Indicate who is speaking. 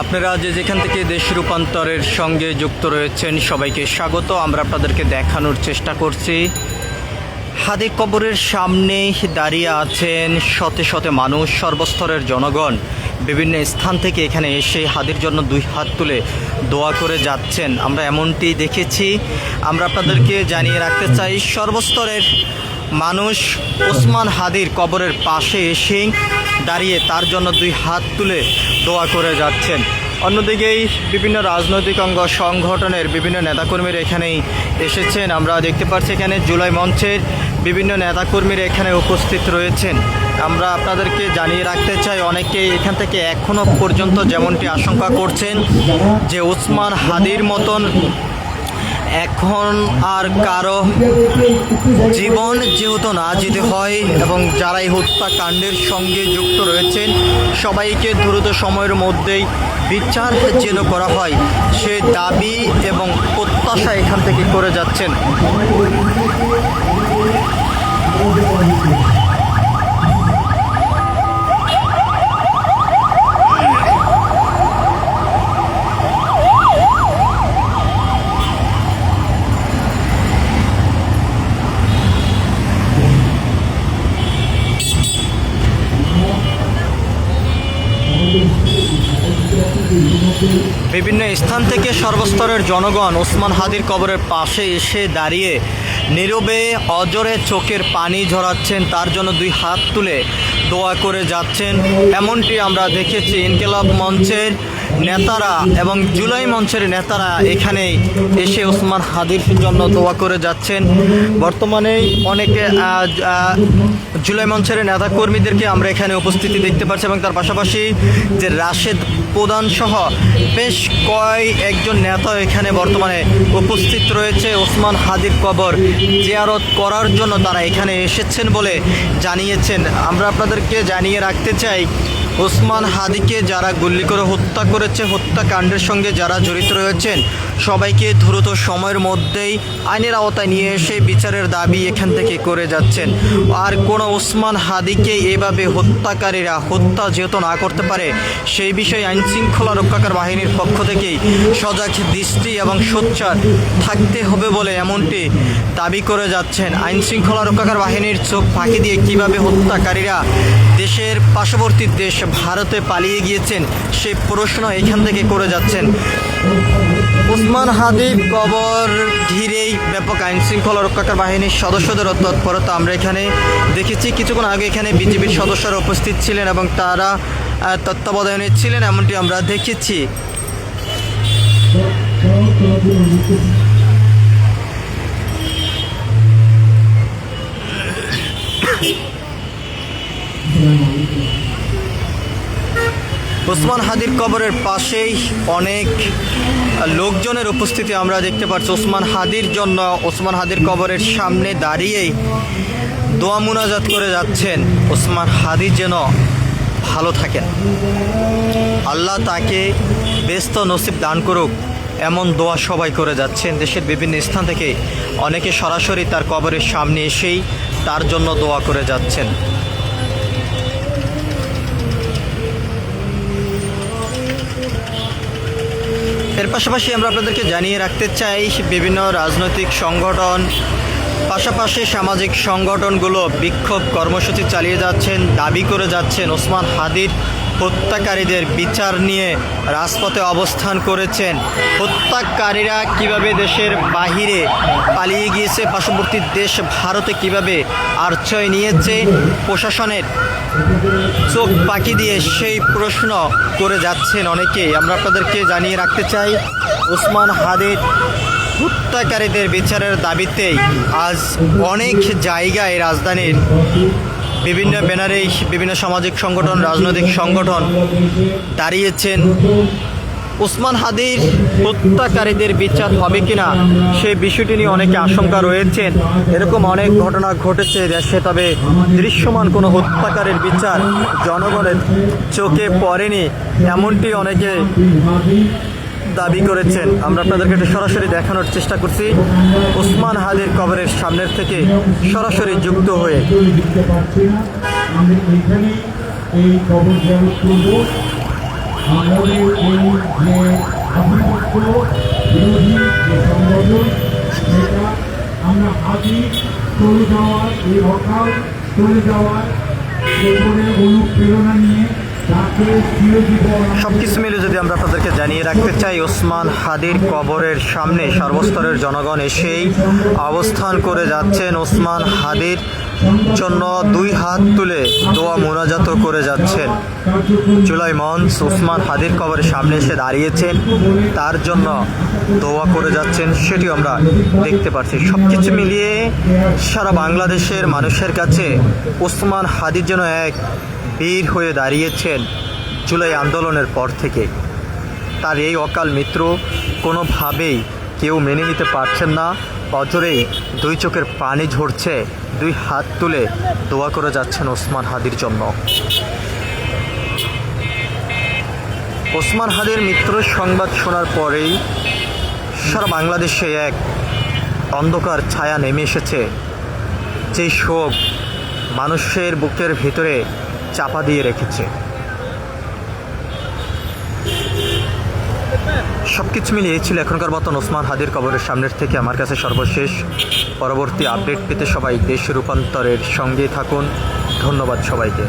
Speaker 1: আপনারা যে যেখান থেকে দেশ রূপান্তরের সঙ্গে যুক্ত রয়েছেন সবাইকে স্বাগত। আমরা আপনাদেরকে দেখানোর চেষ্টা করছি হাদি কবরের সামনে দাঁড়িয়ে আছেন শতে শতে মানুষ, সর্বস্তরের জনগণ বিভিন্ন স্থান থেকে এখানে এসে হাদির জন্য দুই হাত তুলে দোয়া করে যাচ্ছেন। আমরা এমনটি দেখেছি। আমরা আপনাদেরকে জানিয়ে রাখতে চাই সর্বস্তরের মানুষ ওসমান হাদির কবরের পাশে এসে দাঁড়িয়ে তার জন্য দুই হাত তুলে দোয়া করে যাচ্ছেন। অন্যদিকেই বিভিন্ন রাজনৈতিক অঙ্গ সংগঠনের বিভিন্ন নেতাকর্মীরা এখানেই এসেছেন। আমরা দেখতে পাচ্ছি এখানে জুলাই মঞ্চের বিভিন্ন নেতাকর্মীরা এখানে উপস্থিত রয়েছেন। আমরা আপনাদেরকে জানিয়ে রাখতে চাই অনেকেই এখান থেকে এখনও পর্যন্ত যেমনটি আশঙ্কা করছেন যে ওসমান হাদির মতন এখন আর কারো জীবন যেহেতু না যেতে হয় এবং যারা এই হত্যাকাণ্ডের সঙ্গে যুক্ত রয়েছেন সবাইকে দ্রুত সময়ের মধ্যেই বিচার যেন করা হয় সে দাবি এবং প্রত্যাশা এখান থেকে করে যাচ্ছেন। বিভিন্ন স্থান থেকে সর্বস্তরের জনগণ ওসমান হাদির কবরের পাশে এসে দাঁড়িয়ে নীরবে অজরে চোখের পানি ঝরাচ্ছেন, তার জন্য দুই হাত তুলে দোয়া করে যাচ্ছেন। এমনটি আমরা দেখেছি ইনকিলাব মঞ্চের নেতারা এবং জুলাই মঞ্চের নেতারা এখানে এসে ওসমান হাদির জন্য দোয়া করে যাচ্ছেন। বর্তমানে অনেকে জুলাই মঞ্চের নেতাকর্মীদেরকে আমরা এখানে উপস্থিতি দেখতে পাচ্ছি এবং তার পাশাপাশি যে রাশেদ প্রধান সহ বেশ কয়েকজন নেতা এখানে বর্তমানে উপস্থিত রয়েছে। ওসমান হাদির কবর জিয়ারত করার জন্য তারা এখানে এসেছেন বলে জানিয়েছেন। আমরা আপনাদেরকে জানিয়ে রাখতে চাই ওসমান হাদিকে যারা গুলি করে হত্যা করেছে, হত্যাকাণ্ডের সঙ্গে যারা জড়িত রয়েছেন সবাইকে দ্রুত সময়ের মধ্যেই আইনের আওতায় নিয়ে এসে বিচারের দাবি এখান থেকে করে যাচ্ছেন। আর কোনো ওসমান হাদিকে এভাবে হত্যাকারীরা হত্যা যেহেতু না করতে পারে সেই বিষয়ে আইনশৃঙ্খলা রক্ষাকার বাহিনীর পক্ষ থেকেই সজাগ দৃষ্টি এবং সোচ্চার থাকতে হবে বলে এমনটি দাবি করে যাচ্ছেন। আইনশৃঙ্খলা রক্ষাকার বাহিনীর চোখ ফাঁকি দিয়ে কীভাবে হত্যাকারীরা দেশের পার্শ্ববর্তী দেশ ভারতে পালিয়ে গিয়েছেন সেই প্রশ্ন এখান থেকে করে যাচ্ছেন। ওসমান হাদির কবর ঘিরেই ব্যাপক আইনশৃঙ্খলা রক্ষাকার বাহিনীর সদস্যদের তৎপরতা আমরা এখানে দেখেছি। কিছুক্ষণ আগে এখানে বিজিবির সদস্যরা উপস্থিত ছিলেন এবং তারা তত্ত্বাবধানে ছিলেন এমনটি আমরা দেখেছি। ওসমান হাদির কবরের পাশেই অনেক লোকজনের উপস্থিতি আমরা দেখতে পাচ্ছি। ওসমান হাদির জন্য ওসমান হাদির কবরের সামনে দাঁড়িয়েই দোয়া মুনাজাত করে যাচ্ছেন ওসমান হাদি যেন ভালো থাকেন, আল্লাহ তাকে বেস্ত নসিব দান করুক, এমন দোয়া সবাই করে যাচ্ছেন। দেশের বিভিন্ন স্থান থেকে অনেকে সরাসরি তার কবরের সামনে এসেই তার জন্য দোয়া করে যাচ্ছেন। এর পাশাপাশি আমরা আপনাদেরকে জানিয়ে রাখতে চাই বিভিন্ন রাজনৈতিক সংগঠন পাশাপাশি সামাজিক সংগঠনগুলো বিক্ষোভ কর্মসূচি চালিয়ে যাচ্ছেন, দাবি করে যাচ্ছেন ওসমান হাদির হত্যাকারীদের বিচার নিয়ে রাজপথে অবস্থান করেছেন। হত্যাকারীরা কিভাবে দেশের বাহিরে পালিয়ে গিয়েছে, পার্শ্ববর্তী দেশ ভারতে কিভাবে আশ্রয় নিয়েছে, প্রশাসনের চোখ পাকি দিয়ে সেই প্রশ্ন করে যাচ্ছেন অনেকেই। আমরা আপনাদেরকে জানিয়ে রাখতে চাই ওসমান হাদির হত্যাকারীদের বিচারের দাবিতেই আজ অনেক জায়গায় রাজধানীর বিভিন্ন ব্যানারে বিভিন্ন সামাজিক সংগঠন রাজনৈতিক সংগঠন দাঁড়িয়েছেন। ওসমান হাদির হত্যাকারীদের বিচার হবে কিনা সেই বিষয়টি নিয়ে অনেকে আশঙ্কা রয়েছেন। এরকম অনেক ঘটনা ঘটেছে দেশে, তবে দৃশ্যমান কোনো হত্যাকারীর বিচার জনগণের চোখে পড়েনি এমনটি অনেকে দাবি করেছেন। আমরা আপনাদেরকে সরাসরি দেখানোর চেষ্টা করছি ওসমান হাদির কবরের সামনের থেকে সরাসরি যুক্ত হয়ে।
Speaker 2: আমাদের এই যে আধিপত্য বিরোধী যে সংগঠন সেটা আমরা ভাবি চলে যাওয়ার এই অকাল চলে যাওয়ার পেছনে অনুপ্রেরণা নিয়ে তাকে চিরজীবন
Speaker 1: সবকিছু মিলে যদি আমরা আপনাদেরকে জানিয়ে রাখতে চাই, ওসমান হাদির কবরের সামনে সর্বস্তরের জনগণ এসেই অবস্থান করে যাচ্ছেন। ওসমান হাদির জন্য দুই হাত তুলে দোয়া মোনাজাত করে যাচ্ছেন। জুলাই মঞ্চ ওসমান হাদির কবরের সামনে এসে দাঁড়িয়েছেন, তার জন্য দোয়া করে যাচ্ছেন, সেটি আমরা দেখতে পাচ্ছি। সব কিছু মিলিয়ে সারা বাংলাদেশের মানুষের কাছে ওসমান হাদির জন্য এক বীর হয়ে দাঁড়িয়েছেন জুলাই আন্দোলনের পর থেকে। তার এই অকাল মৃত্যু কোনোভাবেই কেউ মেনে নিতে পারছেন না। অজরেই দুই চোখের পানি ঝরছে, দুই হাত তুলে দোয়া করে যাচ্ছেন ওসমান হাদির জন্য। ওসমান হাদির মৃত্যুর সংবাদ শোনার পরেই সারা বাংলাদেশে এক অন্ধকার ছায়া নেমে এসেছে, যে শোক মানুষের বুকের ভিতরে চাপা দিয়ে রেখেছে। সব কিছু মিলিয়ে ছিল এখনকার মতন ওসমান হাদির কবরের সামনের থেকে আমার কাছে সর্বশেষ। পরবর্তী আপডেট পেতে সবাই দেশ রূপান্তরের সঙ্গে থাকুন। ধন্যবাদ সবাইকে।